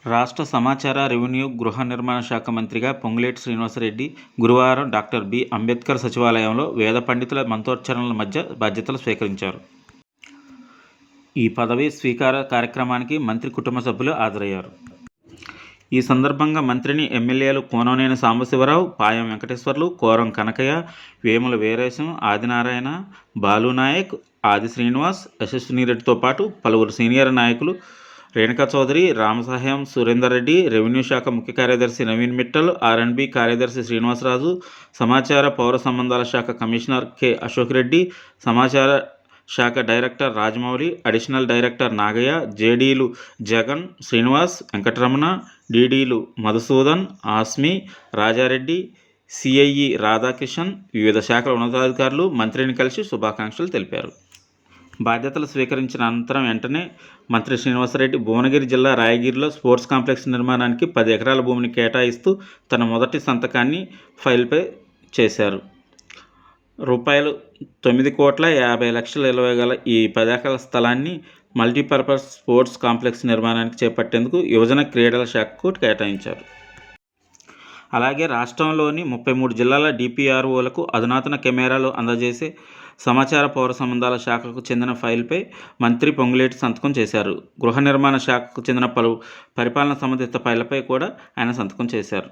రాష్ట్ర సమాచార, రెవెన్యూ, గృహ నిర్మాణ శాఖ మంత్రిగా పొంగులేటి శ్రీనివాసరెడ్డి గురువారం డాక్టర్ బి. అంబేద్కర్ సచివాలయంలో వేద పండితుల మంత్రోచ్చరణల మధ్య బాధ్యతలు స్వీకరించారు. ఈ పదవీ స్వీకార కార్యక్రమానికి మంత్రి కుటుంబ సభ్యులు హాజరయ్యారు. ఈ సందర్భంగా మంత్రిని ఎమ్మెల్యేలు కూనంనేని సాంబశివరావు, పాయం వెంకటేశ్వర్లు, కోరం కనకయ్య, వేముల వీరేశం, ఆదినారాయణ, బాలునాయక్, ఆది శ్రీనివాస్, యశస్వినిరెడ్డితో పాటు పలువురు సీనియర్ నాయకులు రేణుకా చౌదరి, రామసహాయం సురేందర్ రెడ్డి, రెవెన్యూ శాఖ ముఖ్య కార్యదర్శి నవీన్ మిట్టల్, ఆర్&బి కార్యదర్శి శ్రీనివాసరాజు, సమాచార పౌర సంబంధాల శాఖ కమిషనర్ కె. అశోక్ రెడ్డి, సమాచార శాఖ director Rajamouli, additional director Nagaiah, జేడీలు జగన్, శ్రీనివాస్, వెంకటరమణ, డీడీలు మధుసూదన్, ఆస్మి, రాజారెడ్డి, సిఐఈ రాధాకిషన్, వివిధ శాఖల ఉన్నతాధికారులు మంత్రిని కలిసి శుభాకాంక్షలు తెలిపారు. బాధ్యతలు స్వీకరించిన అనంతరం వెంటనే మంత్రి శ్రీనివాసరెడ్డి భువనగిరి జిల్లా రాయగిరిలో స్పోర్ట్స్ కాంప్లెక్స్ నిర్మాణానికి 10 ఎకరాల భూమిని కేటాయిస్తూ తన మొదటి సంతకాన్ని ఫైల్పై చేశారు. రూపాయలు 9,50,00,000 విలువ గల ఈ 10 ఎకరాల స్థలాన్ని మల్టీపర్పస్ స్పోర్ట్స్ కాంప్లెక్స్ నిర్మాణానికి చేపట్టేందుకు యువజన క్రీడల శాఖకు కేటాయించారు. అలాగే రాష్ట్రంలోని 33 జిల్లాల డిపిఆర్ఓలకు అధునాతన కెమెరాలు అందజేసే సమాచార పౌర సంబంధాల శాఖకు చెందిన ఫైల్పై మంత్రి పొంగులేటి సంతకం చేశారు. గృహ నిర్మాణ శాఖకు చెందిన పలు పరిపాలన సంబంధిత ఫైళ్లపై కూడా ఆయన సంతకం చేశారు.